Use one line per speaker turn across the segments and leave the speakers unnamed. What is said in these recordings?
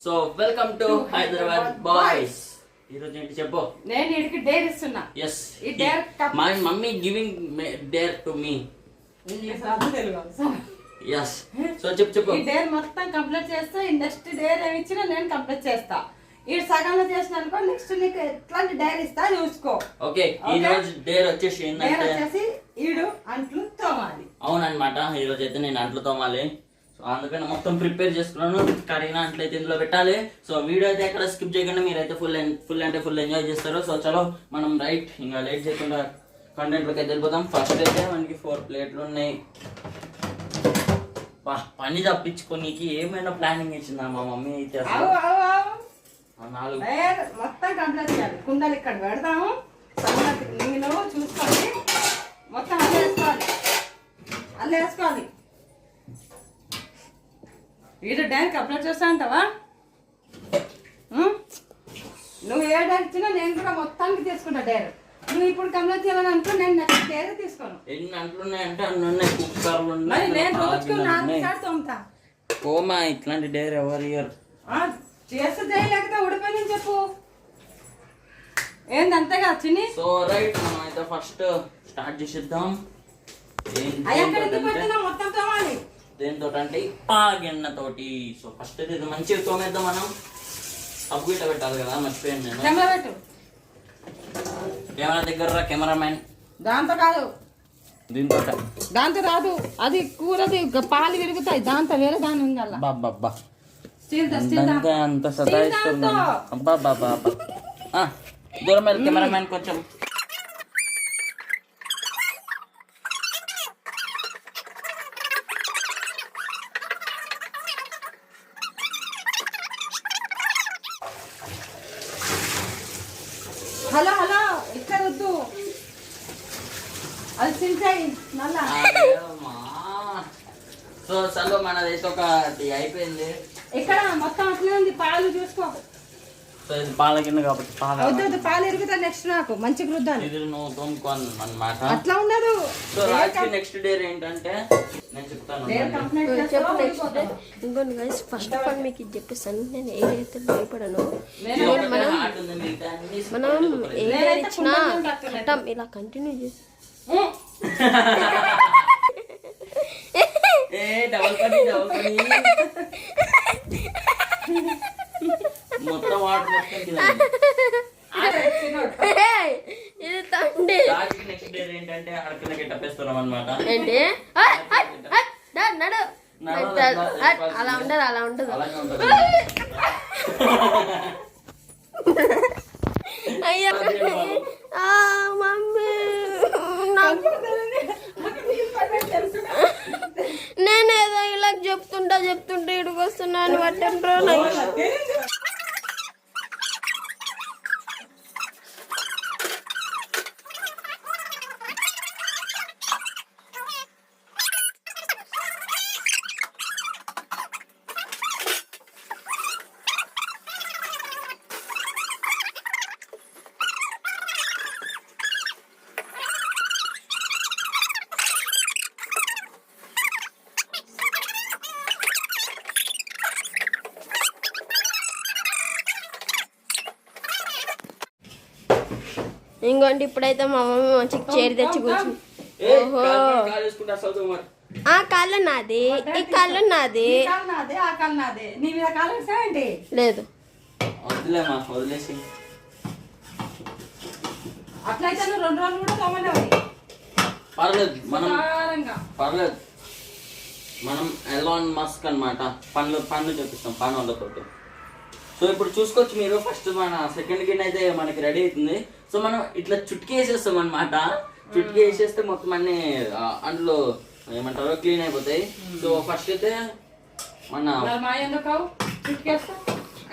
So welcome to Hyderabad boys. ఈరోజు ఏంటి చెప్పు.
నేను వీడికి డేర్ ఇస్తున్నా.
yes
ఈ dare
my mummy giving dare to me. yes so చెప్పు.
ఈ డేర్ మొత్తం కంప్లీట్ చేస్తా. ఈ నెక్స్ట్ డేర్ ఏమి ఇచ్చినా నేను కంప్లీట్ చేస్తా. ఈ సగంలో చేసిన అనుకో నెక్స్ట్ నీకు ఎట్లాంటి డేర్ ఇస్తా చూసుకో.
ఓకే ఈ రోజు డేర్ వచ్చేసి
ఏంటంటే ఈడు అంట్లు తోమాలి.
అవునన్నమాట. ఈ రోజు అయితే నేను అంట్లు తోమాలి. సో అందుకని మొత్తం ప్రిపేర్ చేసుకున్నాను. కడిగిన అంట్లయితే ఇందులో పెట్టాలి. సో వీడియో అయితే ఎక్కడ స్కిప్ చేయకుండా మీరైతే ఫుల్ ఎంజాయ్ చేస్తారు. సో చలో మనం రైట్ ఇంకా లేట్ చేయకుండా కంటెంట్లోకి అయితే వెళ్ళిపోతాం. ఫస్ట్ అయితే మనకి 4 ప్లేట్లు ఉన్నాయి. పని తప్పించుకోనికి ఏమైనా ప్లానింగ్ ఇచ్చిందా మా మమ్మీ అయితే.
మొత్తం కంప్లీట్ చేయాలి. కుండలు ఇక్కడ పెడదాము. నేను చూసుకోండి మొత్తం అల్ల వేసుకోవాలి. వీడు డ్యాన్స్ కంప్లీట్ చేస్తా అంటావా? నువ్వు ఏ డ్యాన్స్ ఇచ్చినా నేను కూడా మొత్తానికి తీసుకుంటా డేర్. నువ్వు ఇప్పుడు కంప్లీట్ చేయాలని అనుకో నేను నెక్స్ట్ డేర్ తీసుకోను.
ఎన్ని అంట్లు ఉన్నాయంటే అన్ని ఉన్నాయి. కుక్కర్లు
మరి నేను రోజుకు 4 సార్లు తోముతా.
ఓమా ఇట్లాంటి డేర్ ఎవరు ఇయర్
చేస్తే చేయలేకపోతే ఊడిపోయిందని చెప్పు. ఏంది అంతేగా చిన్ని.
సో రైట్ మనం అయితే ఫస్ట్ స్టార్ట్ చేసేద్దాం.
మొత్తం తోమాలి.
దేనితో అంటే గిన్నెతోటి. సో ఫస్ట్ అయితే ఇది మంచిగా తోమేద్దాం. మనం సబ్బు ఇట్లా పెట్టాలి కదా, మర్చిపోయాను నేను. కెమెరా దగ్గర కెమెరామ్యాన్.
దాంతో కాదు,
దీంతో
దాంతో రాదు. అది కూరది పాలు విరుగుతాయి. దాంతో వేరే దాని ఉంది అలా.
బాబా అంత సదాయిస్తున్నా. అబ్బా బాబా దూరం వెళ్ళి కెమెరామ్యాన్ కొంచెం.
హలో హలో ఇక్కడ వద్దు, అది చించాయి మళ్ళా.
సో చలో మనది అయితే ఒకటి అయిపోయింది.
ఇక్కడ మొత్తం అట్లే ఉంది. పాలు చూసుకో.
సో ఇది పాల కింద కాబట్టి
వద్దు పాలు ఎరుగుతా. నెక్స్ట్ నాకు మంచి రుద్దాలి.
ఇది నువ్వు తోముకోను అన్నమాట.
అట్లా ఉండదు.
సో రాత్రి నెక్స్ట్ డే ఏంటంటే నేను చెప్తాను.
ఇంకోటి గైస్ ఫస్ట్ ఆఫ్ ఆల్ మీకు ఇది చెప్పేస్తాను. నేను ఏదైతే భయపడను, మనం ఏదైనా ఇచ్చినా కట్టం ఇలా కంటిన్యూ చేసి
మొత్తం వాటర్
ఇది తండ్రి.
నెక్స్ట్ డే ఏంటంటే అడపిల్లకి టప్పేస్తున్నాం అనమాట.
ఏంటి నడు అలా ఉండదు, అలా ఉండదు. అయ్యో మమ్మీ నేనేదో ఇలా చెప్తుంటా ఇక్కడికి వస్తున్నాను పట్టండ్రో. ఇంకోండి ఇప్పుడైతే మా మమ్మీ మంచిగా చేరి తెచ్చి కూర్చుంది. ఓహో ఆ కాళ్ళు నాది, ఈ కాళ్ళు నాది. లేదు
అట్లయితే 2 రోజులు కూడా తోమలేవు.
పర్లేదు మనం ఎలాన్ మస్క్ అన్నమాట. పనులు చూపిస్తాం పనులతోటి. సో ఇప్పుడు చూసుకోవచ్చు మీరు. ఫస్ట్ మన సెకండ్ గిన్నె అయితే మనకి రెడీ అవుతుంది. సో మనం ఇట్లా చుట్కీ వేసేస్తాం అనమాట. చుట్కీ వేసేస్తే మొత్తం అన్ని అందులో ఏమంటారో క్లీన్ అయిపోతాయి. సో ఫస్ట్ అయితే మన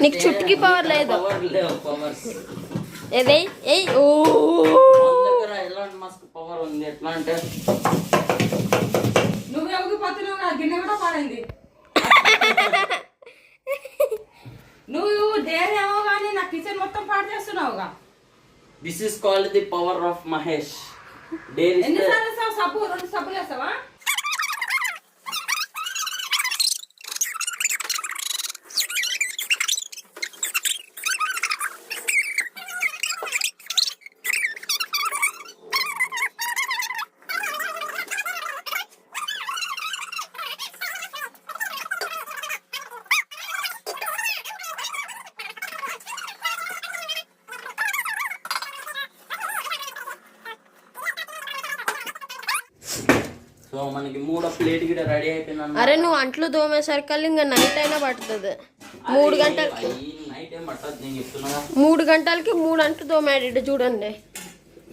నీకు చుట్కీ పవర్ లేదు.
పవర్స్ ఎలాంటి మస్క్ పవర్ ఉంది. ఎట్లా అంటే
నువ్వు గిన్నె కూడా పాడైంది. నువ్వు డేరేమో కానీ నా కిచెన్ మొత్తం పాడు చేస్తున్నావుగా.
This is called the power of Mahesh.
ఎన్నిసార్లు వేస్తావు సబ్బు? 2 సబ్బులు వేస్తావా?
సో మనకి 3వ ప్లేట్ కూడా రెడీ అయిపోయింది.
అరే నువ్వు అంట్లు తోమేసరికి ఇంకా నైట్ అయినా పడుతుంది. 3 గంటలకి
నైట్ ఏం పట్టదు నేను చెప్తున్నా.
3 గంటలకి 3 అంట్లు తోమాడు ఇటు చూడండి.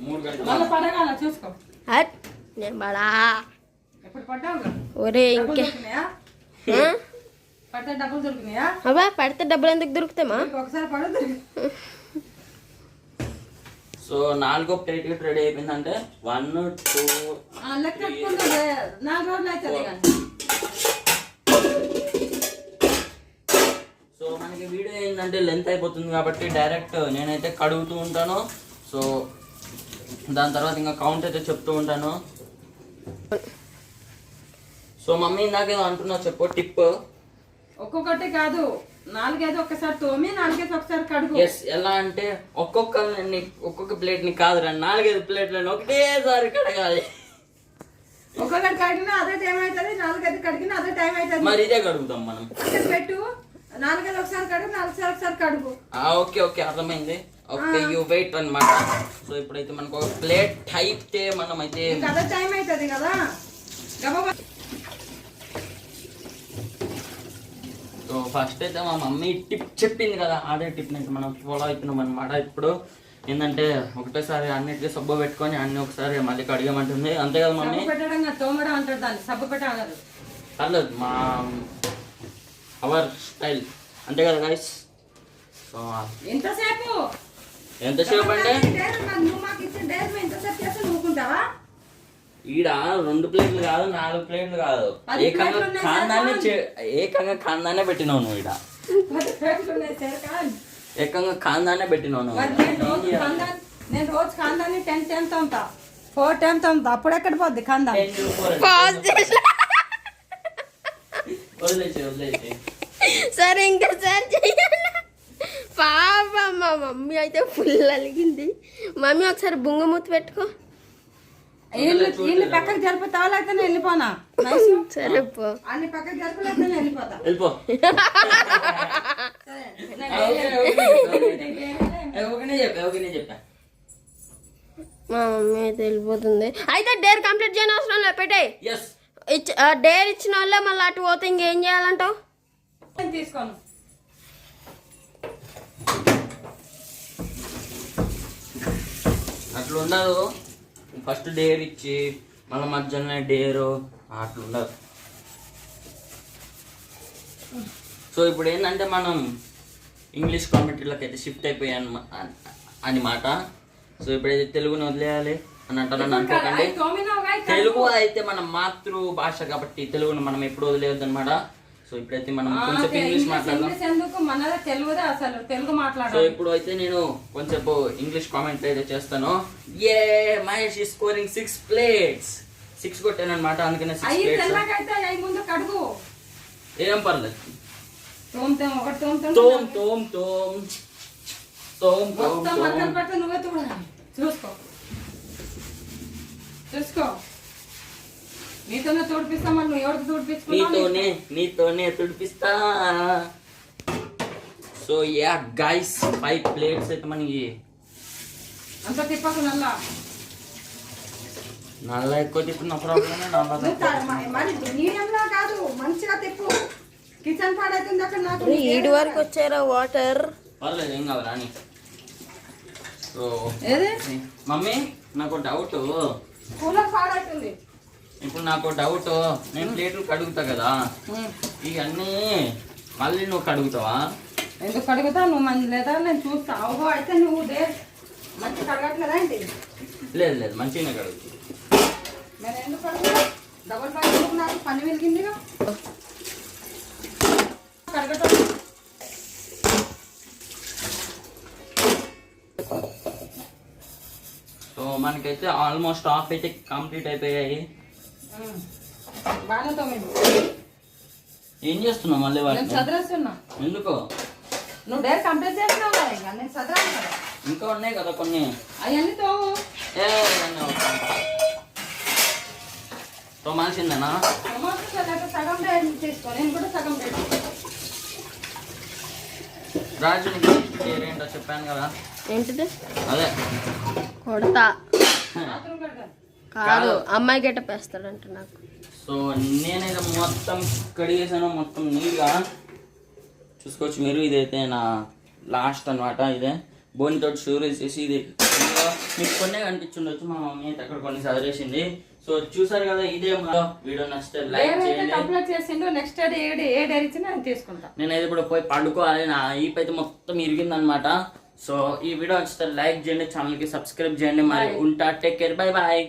3 గంటలు
మళ్ళీ పడగాల చూసుకో.
హట్ నేను బడా
ఎప్పుడు పడ్డావుగా?
ఒరే
డబ్బులు
ఇంకే
దొరికినాయా?
ఆ?
పడితే డబ్బులు దొరికినాయా?
అబ్బా పడితే డబ్బులు ఎందుకు దొరుకుతామా?
ఒకసారి పడ దొరికి.
సో 4వ ప్లేట్ కూడా రెడీ అయిపోయిందంటే 1 2
లెక్క పెట్టుకుంటుంది 4 రోజులు అవుతుంది కానీ.
సో మనకి వీడియో ఏంటంటే లెంత్ అయిపోతుంది కాబట్టి డైరెక్ట్ నేనైతే కడుగుతూ ఉంటాను. సో దాని తర్వాత ఇంకా కౌంట్ అయితే చెప్తూ ఉంటాను. సో మమ్మీ ఇందాకేదో అంటున్నావు, చెప్పు టిప్.
ఒక్కొక్కటి కాదు 4 ఒక్కసారి తోమి 4 ఒకసారి కడుగు.
ఎస్, ఎలా అంటే ఒక్కొక్క ప్లేట్ ని కాదురా 4 ప్లేట్లను ఒకటేసారి కడగాలి.
ఒక్కొక్కటి కడిగినా అదే టైం అవుతుంది, 4 కడిగినా అదే టైం అవుతుంది.
మరి ఇదే కడుగుతాం మనం.
పెట్టు 4 ఒకసారి కడుగు, 4 ఒకసారి కడుగు.
ఓకే ఓకే అర్థమైంది. ఓకే యూ వెయిట్ అన్నమాట. సో ఇప్పుడైతే మనకు ఒక ప్లేట్ అయితే మనం అయితే
అదే టైం అవుతుంది కదా. గబగబా.
సో ఫస్ట్ అయితే మా మమ్మీ టిప్ చెప్పింది కదా, అదే టిప్ నుంచి మనం ఫాలో అవుతున్నాం అనమాట. ఇప్పుడు ఏంటంటే ఒకటేసారి అన్నిటికీ సబ్బు పెట్టుకొని అన్ని ఒకసారి మళ్ళీ కడిగమంటుంది, అంతే కదా మమ్మీ?
సబ్బు పెట్టడం కాదు, తోమడం అంటారు దాన్ని, సబ్బు పెట్టడం.
పర్లేదు, మా అవర్ స్టైల్ అంతే కదా గైస్. సో
ఎంతసేపు
ఎంతసేపు అంటే
నువ్వు మాకు ఇచ్చిన డేస్ ఎంతసేపు చేస్తే నువ్వుకుంటావా?
ఈడ 2 ప్లేట్లు కాదు 4 ప్లేట్లు కాదు,
10
ఏకంగా
ప్లేట్లు ఉన్నాయి
ఖాందానే పెట్టినావు నువ్వు. ఈడ
10 ప్లేట్లు ఉన్నాయి సార్ కాదు.
ఏకంగా ఖాందానే పెట్టినావు నువ్వు.
నేను రోజు కాందాన్ని 10 టైమ్స్ తోముతా, 4 టైమ్స్ తోముతా. అప్పుడు ఎక్కడ పోద్ది కాందా?
వదిలేసి
సరే ఇంకోసారి చెయ్యాలి. పాప మా మమ్మీ అయితే ఫుల్ అలిగింది. మమ్మీ ఒకసారి బుంగమూతి పెట్టుకో.
ఇల్లు పక్కకు జరిపోతావా లేకపోతే నేను వెళ్ళిపోనా?
సరే పో.
అన్ని పక్కకు జరపలేకపోతే నేను వెళ్ళిపోతా.
వెళ్ళిపో. ఓకే చెప్పా.
మా మమ్మీ అయితే వెళ్ళిపోతుంది. అయితే డేర్ కంప్లీట్ చేయని అవసరం లేదు, పెట్టాయి.
ఎస్,
డేర్ ఇచ్చిన వాళ్ళే మళ్ళీ అటు పోతే ఇంకేం చేయాలంటావు?
తీసుకోను.
అట్లా ఉండదు. ఫస్ట్ డేర్ ఇచ్చి మళ్ళీ మధ్యాహ్నం డేరు అట్లా ఉండదు. సో ఇప్పుడు ఏంటంటే మనం ఇంగ్లీష్ కామెంటరీలోకి అయితే షిఫ్ట్ అయిపోయాను అన్నమాట. సో ఇప్పుడైతే తెలుగుని వదిలేయాలి అని అంటారని అనుకోకండి. తెలుగు అయితే మన మాతృభాష కాబట్టి తెలుగును మనం ఎప్పుడు వదిలేయద్దు అనమాట. సో ఇప్పుడైతే మనం కొంచెం ఇంగ్లీష్ మాట్లాడదాం. సో ఇప్పుడు అయితే నేను కొంచెం ఇంగ్లీష్ కామెంట్ అయితే చేస్తాను. ఏ మహేష్ ఈ స్కోరింగ్ 6 ప్లేట్స్. 6 కొట్టాను అనమాట, అందుకనే 6 ప్లేట్స్. ఏం పర్లేదు.
చూసుకో, నీతోనే తోడిపిస్తా. నువ్వు ఎవరికి తోడిపించుకున్నావు?
నీతోనే తుడిపిస్తా. సో యా గైస్ 5 ప్లేట్స్ అయితే మనకి.
అంత తిప్పకు
నల్ల ఎక్కువ తిప్పిన ప్రాబ్లమే.
మరి మీడియంలో కాదు, మంచిగా తిప్పు. కిచెన్ పాడైతుంది అక్కడ. నాకు
ఈడు వరకు వచ్చారా వాటర్?
పర్లేదు, ఏం కాదు రాని. సో
ఏది
మమ్మీ నాకు డౌట్,
కూలర్ పాడైతుంది.
ఇప్పుడు నాకు డౌట్, నేను ప్లేట్లు కడుగుతా కదా, ఇవన్నీ మళ్ళీ నువ్వు కడుగుతావా?
ఎందుకు కడుగుతా? నువ్వు మంది లేదా నేను చూస్తా. ఓహో, అయితే నువ్వు మంచి కడగట్లేదా ఏంటి?
లేదు మంచిగానే కడుగుతా.
నేను ఎందుకు కడుగుతా? డబల్ పని నాకు పని వెలిగిందిగా కడగటం.
సో మనకైతే ఆల్మోస్ట్ హాఫ్ అయితే కంప్లీట్ అయిపోయాయి.
బాగానే తోమింది.
ఏం చేస్తున్నావు మళ్ళీ
నేను
వాటిని?
చదివేస్తున్నా.
ఎందుకో
నువ్వు డేర్ కంప్లీట్ చేస్తున్నావు కదా, ఇంకా నేను చదివాను కదా.
ఇంకా ఉన్నాయి కదా కొన్ని.
అవన్నీ తోము.
తోమాల్సిందేనా?
సగం డేర్ తీసుకో, నేను కూడా సగం డేర్.
రాజు నీకు ఏంటో చెప్పాను కదా.
ఏంటిది?
అదే
కొడతా
బాత్రూమ్ కడతాను.
కాదు, అమ్మాయి గెటప్ వేస్తాడంట నాకు.
సో నేనైతే మొత్తం కడిగేసాను మొత్తం నీట్గా చూసుకోవచ్చు మీరు. ఇదైతే నా లాస్ట్ అన్నమాట. ఇదే బోనితో షూర్ వేసేసి ఇది మీకు కొన్నే కనిపించుండొచ్చు, మా మమ్మీ అయితే అక్కడ కొన్ని చదివేసింది. సో చూసారు కదా, ఇదే వీడియో నచ్చితే లైక్ చేయండి.
కంప్లీట్ చేసిండు నెక్స్ట్ డే ఏ డైరీ ఇచ్చి నేను తీసుకుంటా.
నేనైతే ఇప్పుడు పోయి పండుకోవాలి, నా ఈప్ అయితే మొత్తం ఇరిగిందనమాట. సో ఈ వీడియో నచ్చితే లైక్ చేయండి, ఛానల్కి సబ్స్క్రైబ్ చేయండి. మరి ఉంటా, టేక్ కేర్, బై బాయ్.